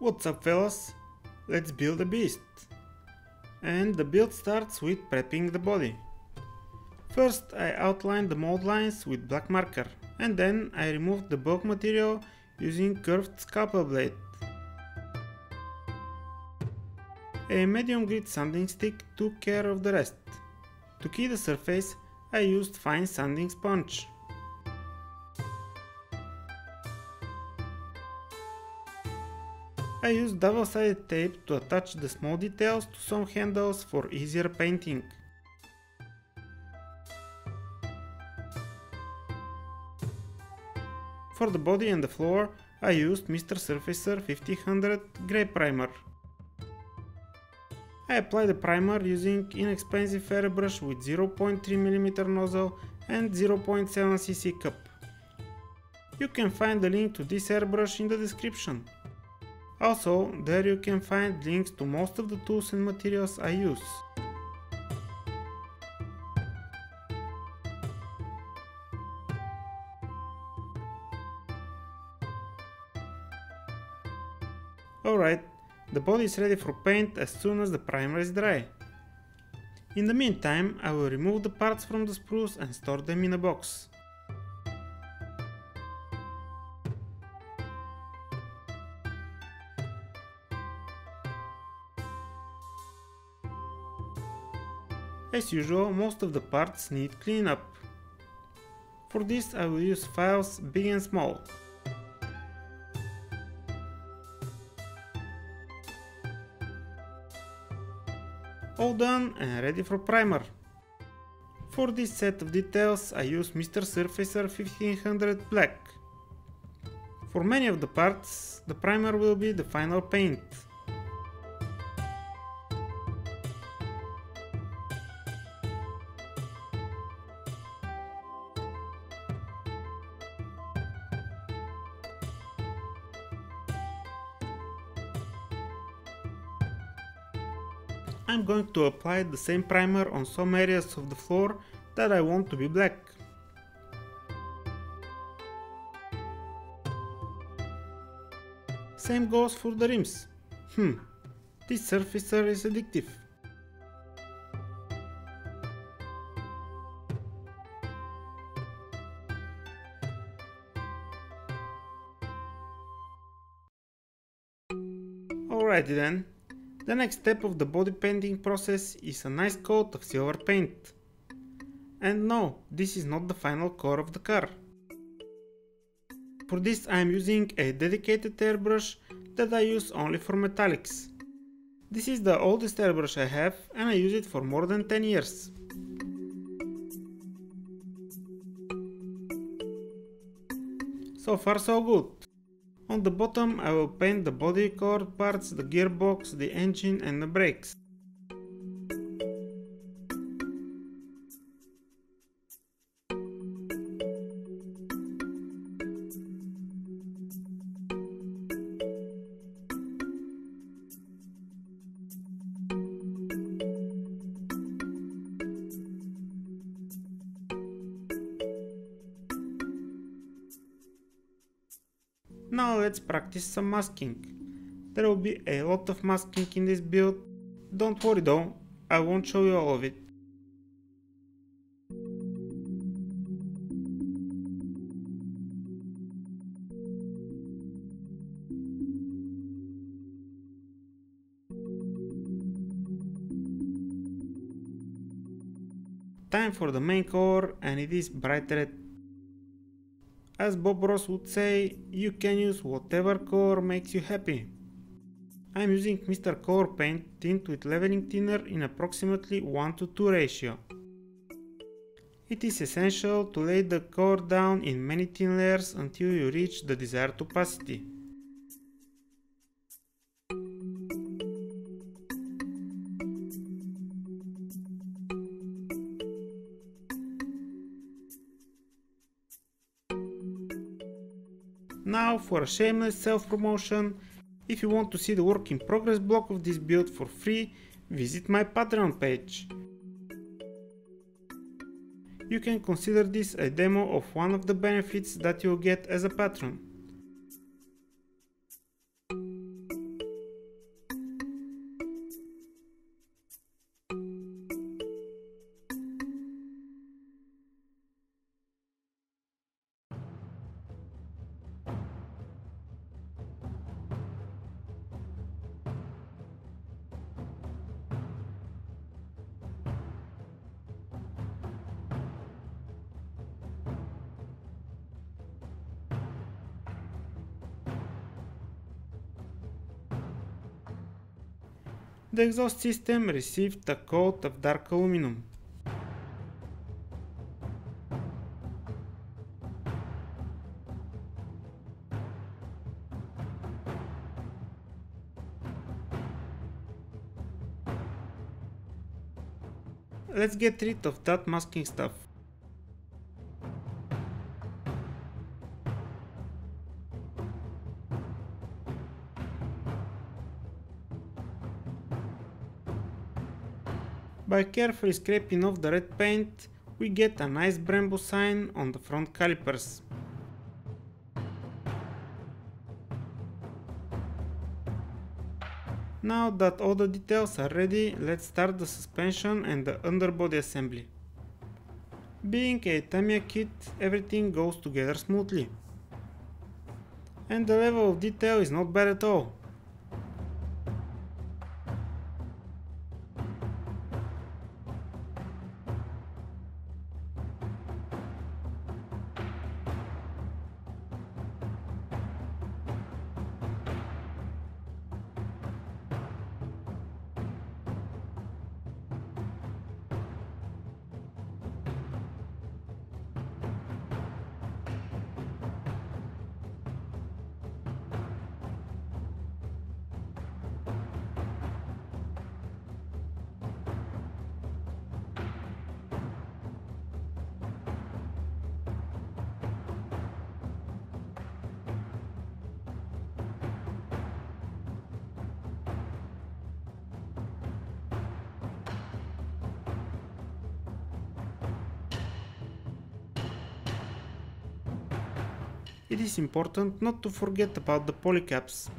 What's up fellas? Let's build a beast. And the build starts with prepping the body. First I outlined the mold lines with black marker and then I removed the bulk material using curved scalpel blade. A medium grit sanding stick took care of the rest. To key the surface I used fine sanding sponge. I used double-sided tape to attach the small details to some handles for easier painting. For the body and the floor, I used Mr. Surfacer 5000 Grey Primer. I applied the primer using inexpensive airbrush with 0.3mm nozzle and 0.7cc cup. You can find the link to this airbrush in the description. Also, there you can find links to most of the tools and materials I use. Alright, the body is ready for paint as soon as the primer is dry. In the meantime, I will remove the parts from the sprues and store them in a box. As usual, most of the parts need cleanup. For this I will use files big and small. All done and ready for primer. For this set of details I use Mr. Surfacer 1500 Black. For many of the parts, the primer will be the final paint. I'm going to apply the same primer on some areas of the floor that I want to be black. Same goes for the rims. This surfacer is addictive. Alrighty then. The next step of the body painting process is a nice coat of silver paint. And no, this is not the final core of the car. For this I am using a dedicated airbrush that I use only for metallics. This is the oldest airbrush I have and I use it for more than 10 years. So far so good. On the bottom I will paint the body core parts, the gearbox, the engine and the brakes. Now let's practice some masking. There will be a lot of masking in this build. Don't worry though, I won't show you all of it. Time for the main color and it is bright red. As Bob Ross would say, you can use whatever color makes you happy. I am using Mr. Color Paint tint with leveling thinner in approximately 1:2 ratio. It is essential to lay the color down in many thin layers until you reach the desired opacity. Now for a shameless self-promotion, if you want to see the work in progress blog of this build for free, visit my Patreon page. You can consider this a demo of one of the benefits that you'll get as a patron. The exhaust system received a coat of dark aluminum. Let's get rid of that masking stuff. By carefully scraping off the red paint, we get a nice Brembo sign on the front calipers. Now that all the details are ready, let's start the suspension and the underbody assembly. Being a Tamiya kit, everything goes together smoothly. And the level of detail is not bad at all. It is important not to forget about the polycaps.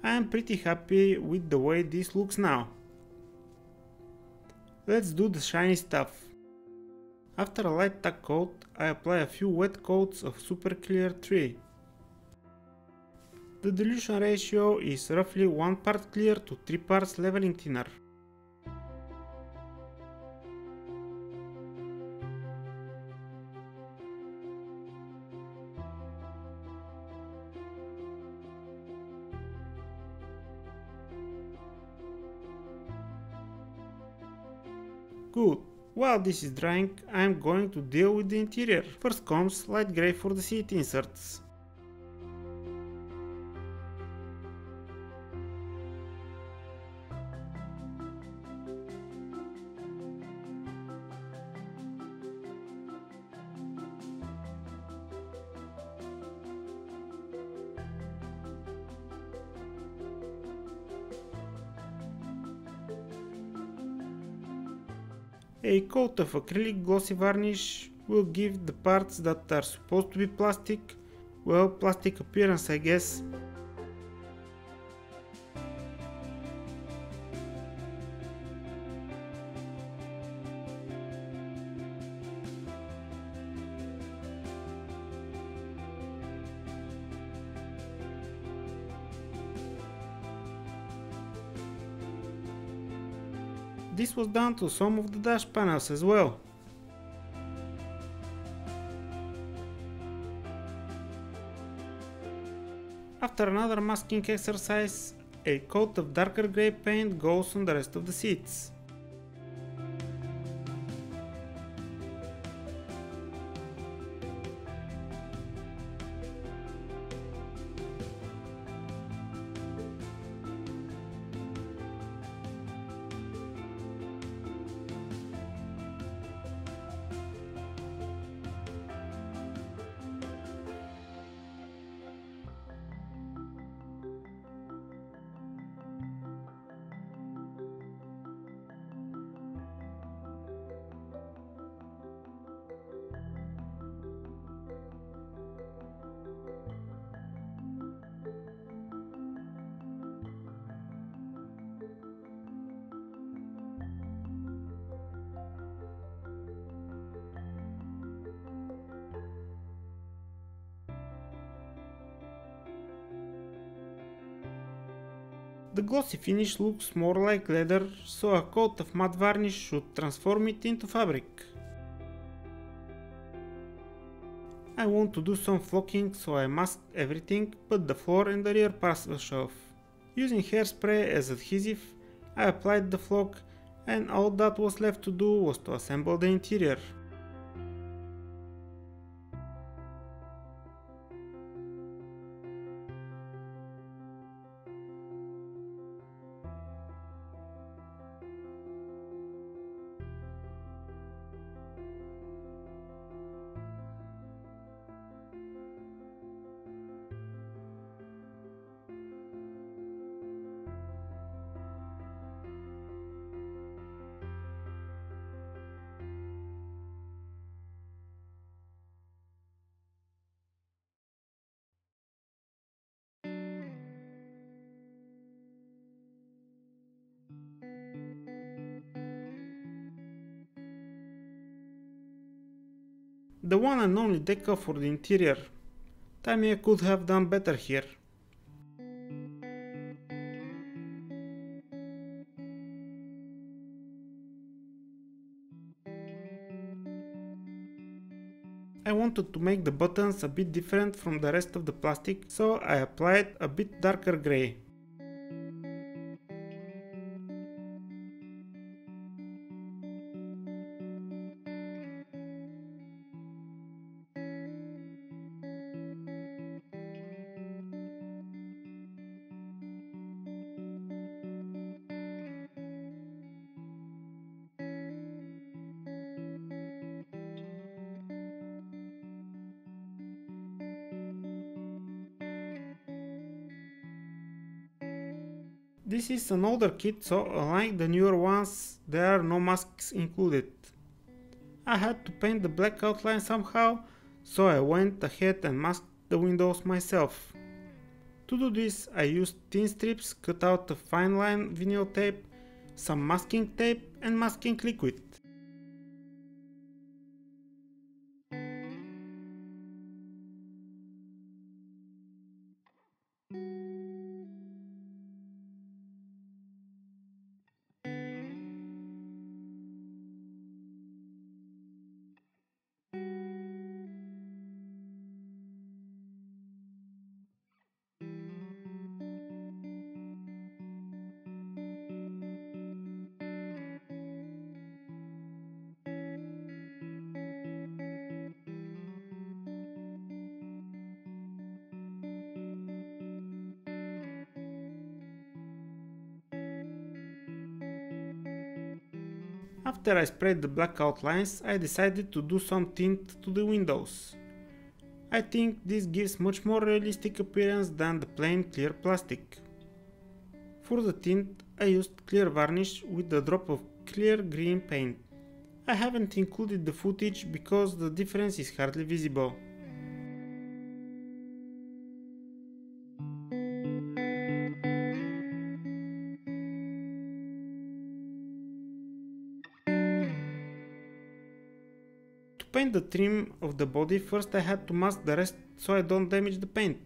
I am pretty happy with the way this looks now. Let's do the shiny stuff. After a light tack coat, I apply a few wet coats of Super Clear 3. The dilution ratio is roughly 1 part clear to 3 parts leveling thinner. Good. While this is drying, I am going to deal with the interior. First comes light grey for the seat inserts. A coat of acrylic glossy varnish will give the parts that are supposed to be plastic, well, plastic appearance, I guess. This was done to some of the dash panels as well. After another masking exercise, a coat of darker grey paint goes on the rest of the seats. The glossy finish looks more like leather, so a coat of matte varnish should transform it into fabric. I want to do some flocking, so I masked everything but the floor and the rear parcel shelf. Using hairspray as adhesive, I applied the flock, and all that was left to do was to assemble the interior. The one and only decal for the interior. Tamiya could have done better here. I wanted to make the buttons a bit different from the rest of the plastic, so I applied a bit darker grey. This is an older kit, so unlike the newer ones, there are no masks included. I had to paint the black outline somehow, so I went ahead and masked the windows myself. To do this, I used thin strips cut out of fine line vinyl tape, some masking tape and masking liquid. After I sprayed the black outlines, I decided to do some tint to the windows. I think this gives much more realistic appearance than the plain clear plastic. For the tint, I used clear varnish with a drop of clear green paint. I haven't included the footage because the difference is hardly visible. To paint the trim of the body, first I had to mask the rest so I don't damage the paint.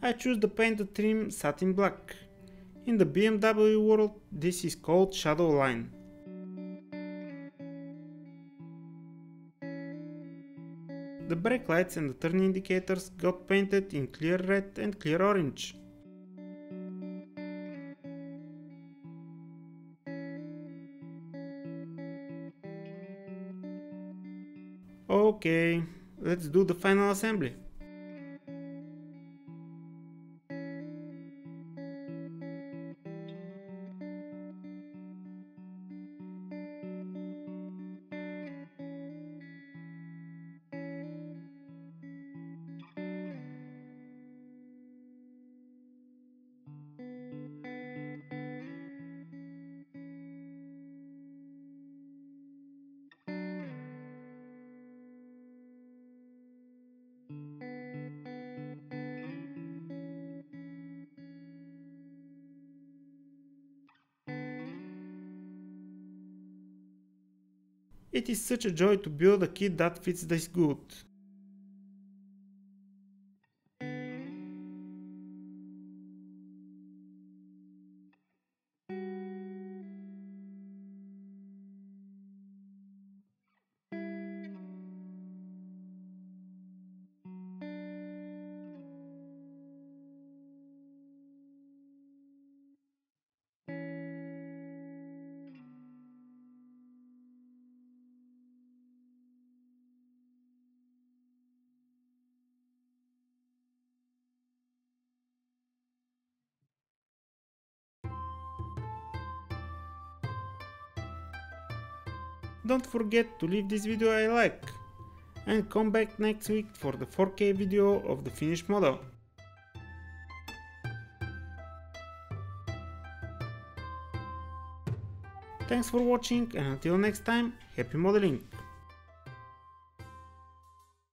I choose the paint trim satin black. In the BMW world, this is called shadow line. The brake lights and the turn indicators got painted in clear red and clear orange. Okay, let's do the final assembly. It is such a joy to build a kit that fits this good. Don't forget to leave this video a like and come back next week for the 4K video of the finished model. Thanks for watching and until next time, happy modeling!